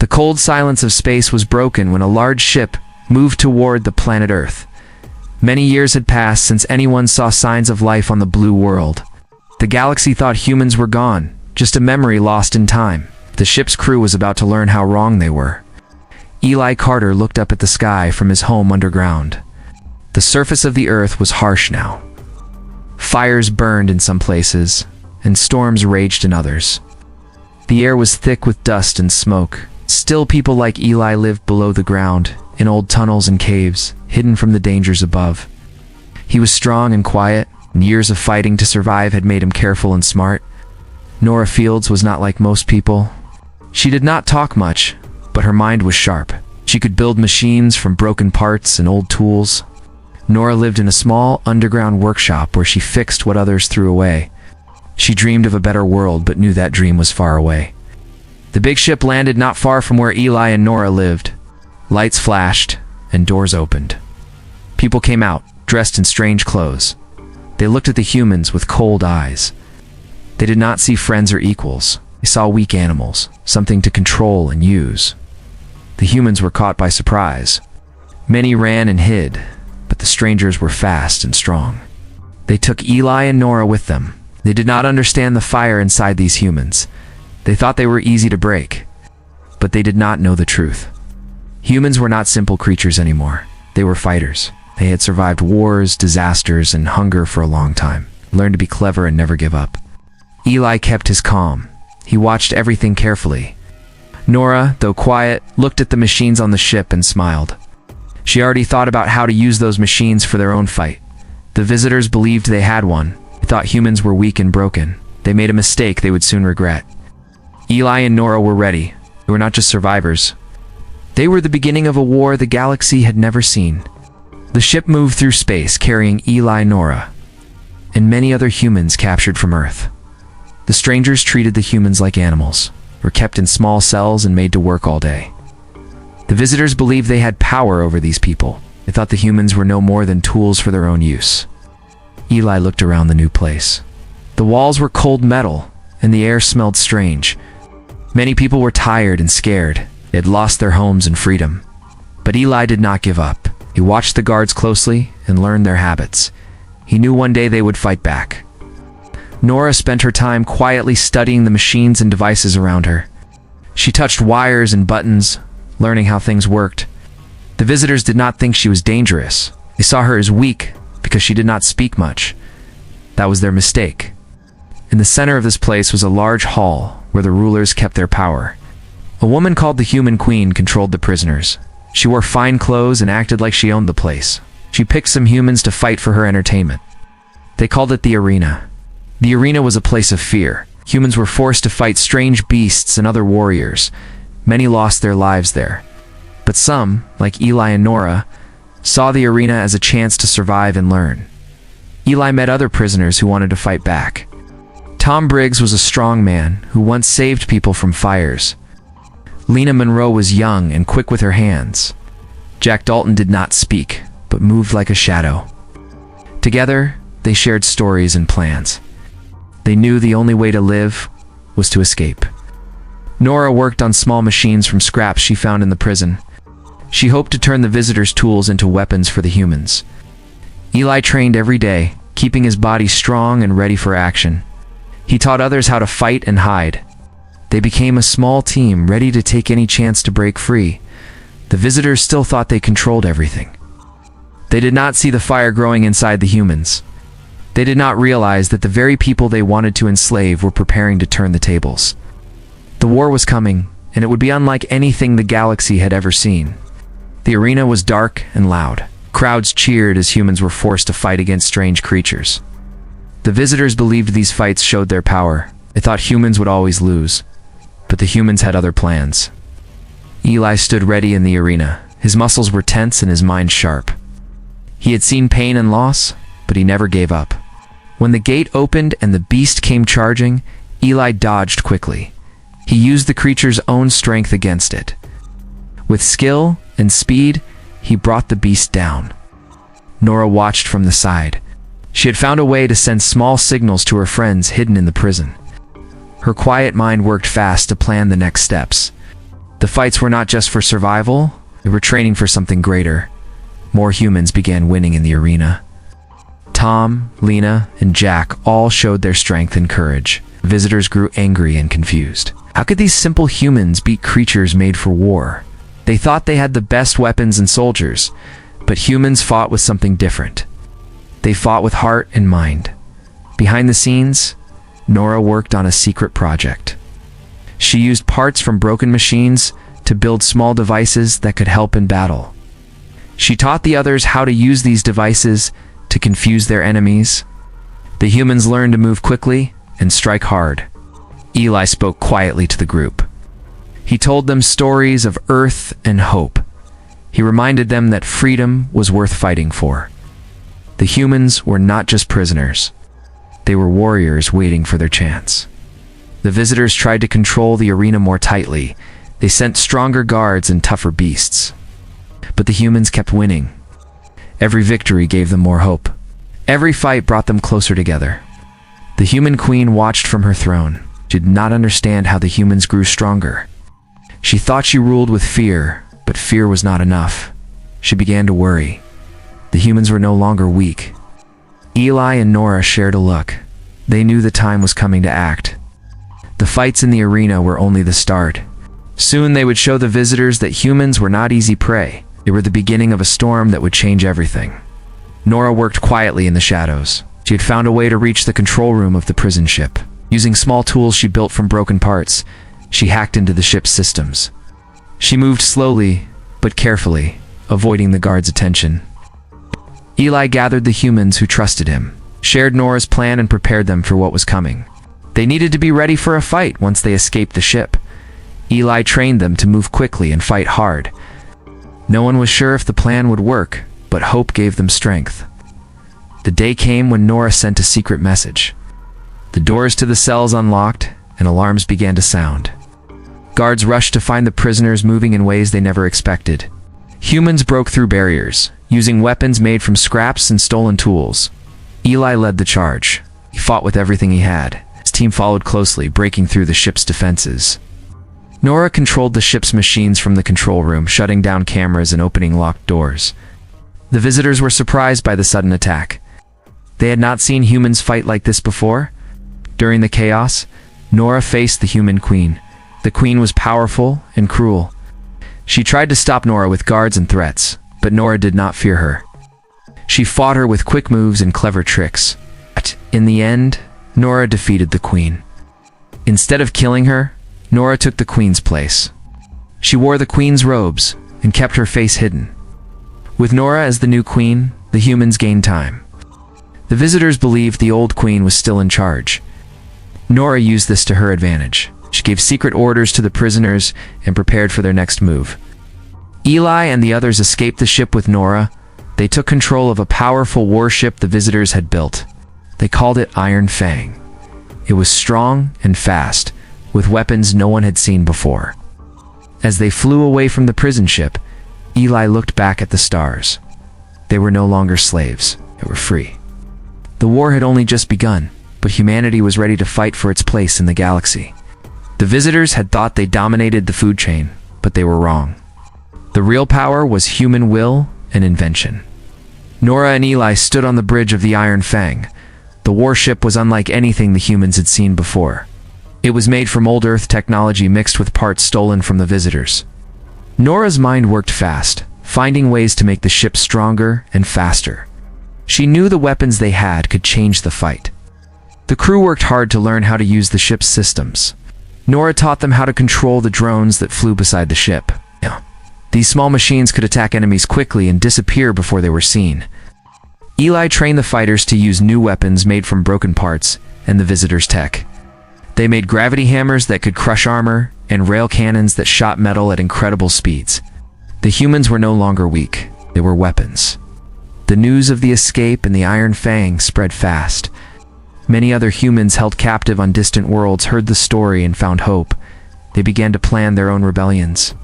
The cold silence of space was broken when a large ship moved toward the planet Earth. Many years had passed since anyone saw signs of life on the blue world. The galaxy thought humans were gone, just a memory lost in time. The ship's crew was about to learn how wrong they were. Eli Carter looked up at the sky from his home underground. The surface of the Earth was harsh now. Fires burned in some places, and storms raged in others. The air was thick with dust and smoke. Still, people like Eli lived below the ground, in old tunnels and caves, hidden from the dangers above. He was strong and quiet, and years of fighting to survive had made him careful and smart. Nora Fields was not like most people. She did not talk much, but her mind was sharp. She could build machines from broken parts and old tools. Nora lived in a small, underground workshop where she fixed what others threw away. She dreamed of a better world, but knew that dream was far away. The big ship landed not far from where Eli and Nora lived. Lights flashed, and doors opened. People came out, dressed in strange clothes. They looked at the humans with cold eyes. They did not see friends or equals. They saw weak animals, something to control and use. The humans were caught by surprise. Many ran and hid, but the strangers were fast and strong. They took Eli and Nora with them. They did not understand the fire inside these humans. They thought they were easy to break, but they did not know the truth. Humans were not simple creatures anymore. They were fighters. They had survived wars, disasters, and hunger for a long time, learned to be clever and never give up. Eli kept his calm. He watched everything carefully. Nora, though quiet, looked at the machines on the ship and smiled. She already thought about how to use those machines for their own fight. The visitors believed they had one. They thought humans were weak and broken. They made a mistake they would soon regret. Eli and Nora were ready. They were not just survivors. They were the beginning of a war the galaxy had never seen. The ship moved through space, carrying Eli, Nora, and many other humans captured from Earth. The strangers treated the humans like animals, were kept in small cells and made to work all day. The visitors believed they had power over these people. They thought the humans were no more than tools for their own use. Eli looked around the new place. The walls were cold metal, and the air smelled strange. Many people were tired and scared. They had lost their homes and freedom. But Eli did not give up. He watched the guards closely and learned their habits. He knew one day they would fight back. Nora spent her time quietly studying the machines and devices around her. She touched wires and buttons, learning how things worked. The visitors did not think she was dangerous. They saw her as weak because she did not speak much. That was their mistake. In the center of this place was a large hall where the rulers kept their power. A woman called the Human Queen controlled the prisoners. She wore fine clothes and acted like she owned the place. She picked some humans to fight for her entertainment. They called it the arena. The arena was a place of fear. Humans were forced to fight strange beasts and other warriors. Many lost their lives there. But some, like Eli and Nora, saw the arena as a chance to survive and learn. Eli met other prisoners who wanted to fight back. Tom Briggs was a strong man who once saved people from fires. Lena Monroe was young and quick with her hands. Jack Dalton did not speak, but moved like a shadow. Together, they shared stories and plans. They knew the only way to live was to escape. Nora worked on small machines from scraps she found in the prison. She hoped to turn the visitors' tools into weapons for the humans. Eli trained every day, keeping his body strong and ready for action. He taught others how to fight and hide. They became a small team, ready to take any chance to break free. The visitors still thought they controlled everything. They did not see the fire growing inside the humans. They did not realize that the very people they wanted to enslave were preparing to turn the tables. The war was coming, and it would be unlike anything the galaxy had ever seen. The arena was dark and loud. Crowds cheered as humans were forced to fight against strange creatures. The visitors believed these fights showed their power. They thought humans would always lose, but the humans had other plans. Eli stood ready in the arena. His muscles were tense and his mind sharp. He had seen pain and loss, but he never gave up. When the gate opened and the beast came charging, Eli dodged quickly. He used the creature's own strength against it. With skill and speed, he brought the beast down. Nora watched from the side. She had found a way to send small signals to her friends hidden in the prison. Her quiet mind worked fast to plan the next steps. The fights were not just for survival, they were training for something greater. More humans began winning in the arena. Tom, Lena, and Jack all showed their strength and courage. Visitors grew angry and confused. How could these simple humans beat creatures made for war? They thought they had the best weapons and soldiers, but humans fought with something different. They fought with heart and mind. Behind the scenes, Nora worked on a secret project. She used parts from broken machines to build small devices that could help in battle. She taught the others how to use these devices to confuse their enemies. The humans learned to move quickly and strike hard. Eli spoke quietly to the group. He told them stories of Earth and hope. He reminded them that freedom was worth fighting for. The humans were not just prisoners. They were warriors waiting for their chance. The visitors tried to control the arena more tightly. They sent stronger guards and tougher beasts. But the humans kept winning. Every victory gave them more hope. Every fight brought them closer together. The human queen watched from her throne. She did not understand how the humans grew stronger. She thought she ruled with fear, but fear was not enough. She began to worry. The humans were no longer weak. Eli and Nora shared a look. They knew the time was coming to act. The fights in the arena were only the start. Soon they would show the visitors that humans were not easy prey. They were the beginning of a storm that would change everything. Nora worked quietly in the shadows. She had found a way to reach the control room of the prison ship. Using small tools she built from broken parts, she hacked into the ship's systems. She moved slowly, but carefully, avoiding the guards' attention. Eli gathered the humans who trusted him, shared Nora's plan, and prepared them for what was coming. They needed to be ready for a fight once they escaped the ship. Eli trained them to move quickly and fight hard. No one was sure if the plan would work, but hope gave them strength. The day came when Nora sent a secret message. The doors to the cells unlocked, and alarms began to sound. Guards rushed to find the prisoners moving in ways they never expected. Humans broke through barriers, using weapons made from scraps and stolen tools. Eli led the charge. He fought with everything he had. His team followed closely, breaking through the ship's defenses. Nora controlled the ship's machines from the control room, shutting down cameras and opening locked doors. The visitors were surprised by the sudden attack. They had not seen humans fight like this before. During the chaos, Nora faced the human queen. The queen was powerful and cruel. She tried to stop Nora with guards and threats, but Nora did not fear her. She fought her with quick moves and clever tricks. But in the end, Nora defeated the queen. Instead of killing her, Nora took the queen's place. She wore the queen's robes and kept her face hidden. With Nora as the new queen, the humans gained time. The visitors believed the old queen was still in charge. Nora used this to her advantage. She gave secret orders to the prisoners and prepared for their next move. Eli and the others escaped the ship with Nora. They took control of a powerful warship the visitors had built. They called it Iron Fang. It was strong and fast, with weapons no one had seen before. As they flew away from the prison ship, Eli looked back at the stars. They were no longer slaves. They were free. The war had only just begun, but humanity was ready to fight for its place in the galaxy. The visitors had thought they dominated the food chain, but they were wrong. The real power was human will and invention. Nora and Eli stood on the bridge of the Iron Fang. The warship was unlike anything the humans had seen before. It was made from old Earth technology mixed with parts stolen from the visitors. Nora's mind worked fast, finding ways to make the ship stronger and faster. She knew the weapons they had could change the fight. The crew worked hard to learn how to use the ship's systems. Nora taught them how to control the drones that flew beside the ship. These small machines could attack enemies quickly and disappear before they were seen. Eli trained the fighters to use new weapons made from broken parts and the visitors' tech. They made gravity hammers that could crush armor and rail cannons that shot metal at incredible speeds. The humans were no longer weak. They were weapons. The news of the escape and the Iron Fang spread fast. Many other humans held captive on distant worlds heard the story and found hope. They began to plan their own rebellions.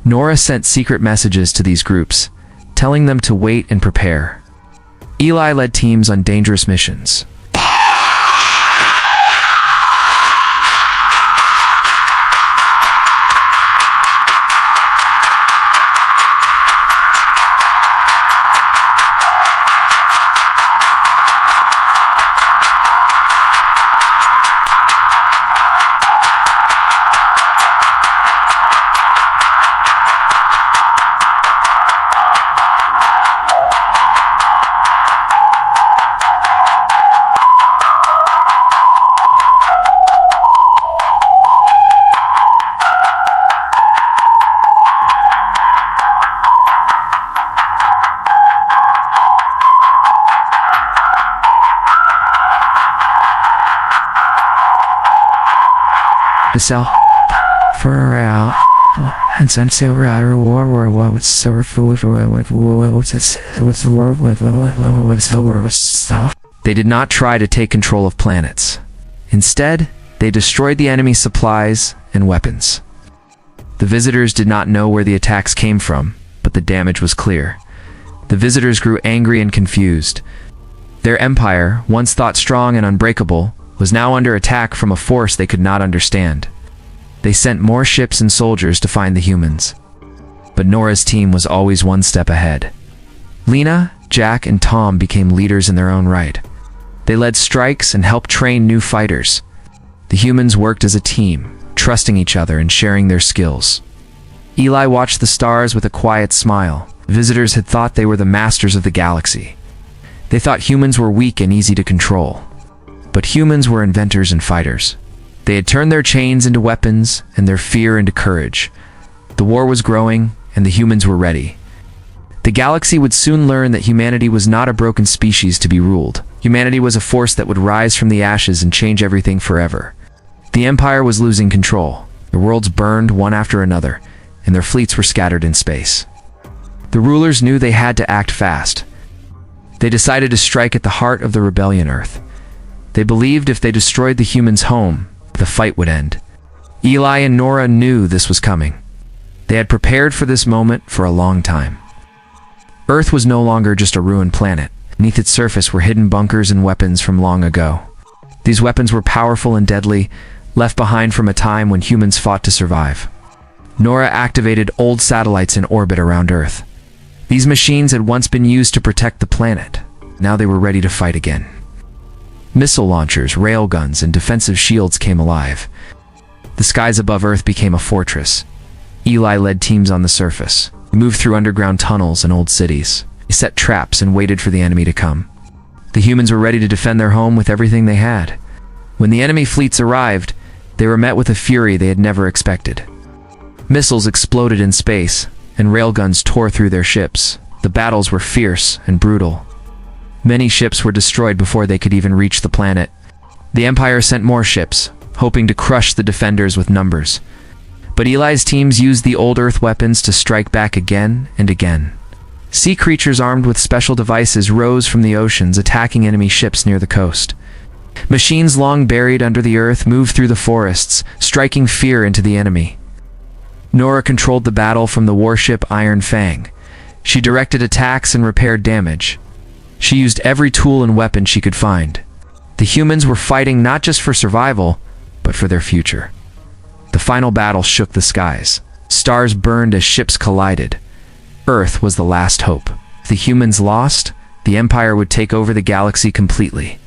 Nora sent secret messages to these groups, telling them to wait and prepare. Eli led teams on dangerous missions. to sell for and send to war what's so food stuff. They did not try to take control of planets. Instead, they destroyed the enemy's supplies and weapons. The visitors did not know where the attacks came from, but the damage was clear. The visitors grew angry and confused. Their empire, once thought strong and unbreakable, was now under attack from a force they could not understand. They sent more ships and soldiers to find the humans. But Nora's team was always one step ahead. Lena, Jack, and Tom became leaders in their own right. They led strikes and helped train new fighters. The humans worked as a team, trusting each other and sharing their skills. Eli watched the stars with a quiet smile. Visitors had thought they were the masters of the galaxy. They thought humans were weak and easy to control. But humans were inventors and fighters. They had turned their chains into weapons and their fear into courage. The war was growing, and the humans were ready. The galaxy would soon learn that humanity was not a broken species to be ruled. Humanity was a force that would rise from the ashes and change everything forever. The Empire was losing control. The worlds burned one after another, and their fleets were scattered in space. The rulers knew they had to act fast. They decided to strike at the heart of the rebellion Earth. They believed if they destroyed the humans' home, the fight would end. Eli and Nora knew this was coming. They had prepared for this moment for a long time. Earth was no longer just a ruined planet. Beneath its surface were hidden bunkers and weapons from long ago. These weapons were powerful and deadly, left behind from a time when humans fought to survive. Nora activated old satellites in orbit around Earth. These machines had once been used to protect the planet. Now they were ready to fight again. Missile launchers, railguns, and defensive shields came alive. The skies above Earth became a fortress. Eli led teams on the surface. They moved through underground tunnels and old cities. They set traps and waited for the enemy to come. The humans were ready to defend their home with everything they had. When the enemy fleets arrived, they were met with a fury they had never expected. Missiles exploded in space, and railguns tore through their ships. The battles were fierce and brutal. Many ships were destroyed before they could even reach the planet. The Empire sent more ships, hoping to crush the defenders with numbers. But Eli's teams used the old Earth weapons to strike back again and again. Sea creatures armed with special devices rose from the oceans, attacking enemy ships near the coast. Machines long buried under the earth moved through the forests, striking fear into the enemy. Nora controlled the battle from the warship Iron Fang. She directed attacks and repaired damage. She used every tool and weapon she could find. The humans were fighting not just for survival, but for their future. The final battle shook the skies. Stars burned as ships collided. Earth was the last hope. If the humans lost, the Empire would take over the galaxy completely.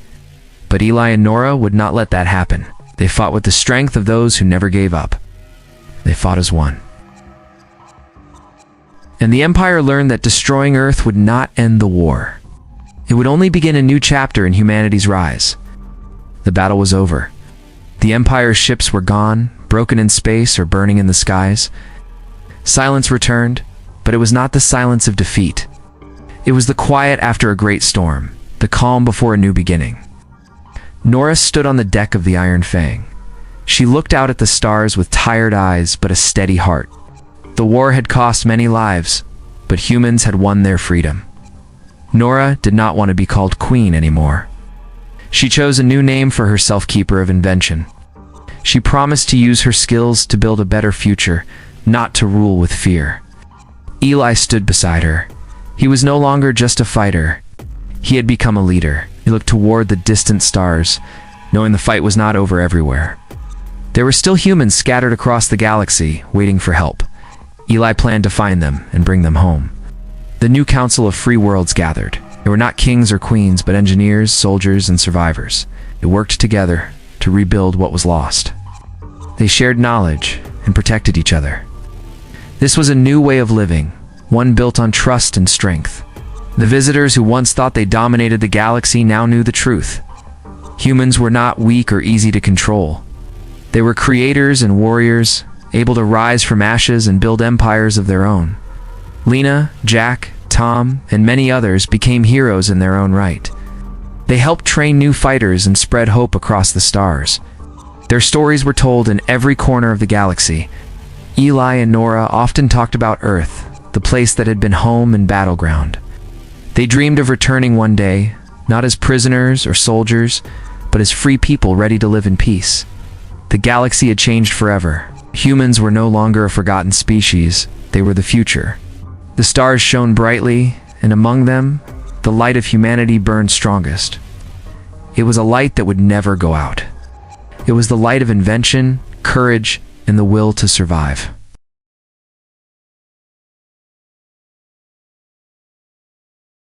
But Eli and Nora would not let that happen. They fought with the strength of those who never gave up. They fought as one. And the Empire learned that destroying Earth would not end the war. It would only begin a new chapter in humanity's rise. The battle was over. The Empire's ships were gone, broken in space or burning in the skies. Silence returned, but it was not the silence of defeat. It was the quiet after a great storm, the calm before a new beginning. Nora stood on the deck of the Iron Fang. She looked out at the stars with tired eyes but a steady heart. The war had cost many lives, but humans had won their freedom. Nora did not want to be called Queen anymore. She chose a new name for herself, Keeper of Invention. She promised to use her skills to build a better future, not to rule with fear. Eli stood beside her. He was no longer just a fighter. He had become a leader. He looked toward the distant stars, knowing the fight was not over everywhere. There were still humans scattered across the galaxy, waiting for help. Eli planned to find them and bring them home. The new Council of Free Worlds gathered. They were not kings or queens, but engineers, soldiers, and survivors. They worked together to rebuild what was lost. They shared knowledge and protected each other. This was a new way of living, one built on trust and strength. The visitors who once thought they dominated the galaxy now knew the truth. Humans were not weak or easy to control. They were creators and warriors, able to rise from ashes and build empires of their own. Lena, Jack, Tom, and many others became heroes in their own right. They helped train new fighters and spread hope across the stars. Their stories were told in every corner of the galaxy. Eli and Nora often talked about Earth, the place that had been home and battleground. They dreamed of returning one day, not as prisoners or soldiers, but as free people ready to live in peace. The galaxy had changed forever. Humans were no longer a forgotten species, they were the future. The stars shone brightly, and among them, the light of humanity burned strongest. It was a light that would never go out. It was the light of invention, courage, and the will to survive.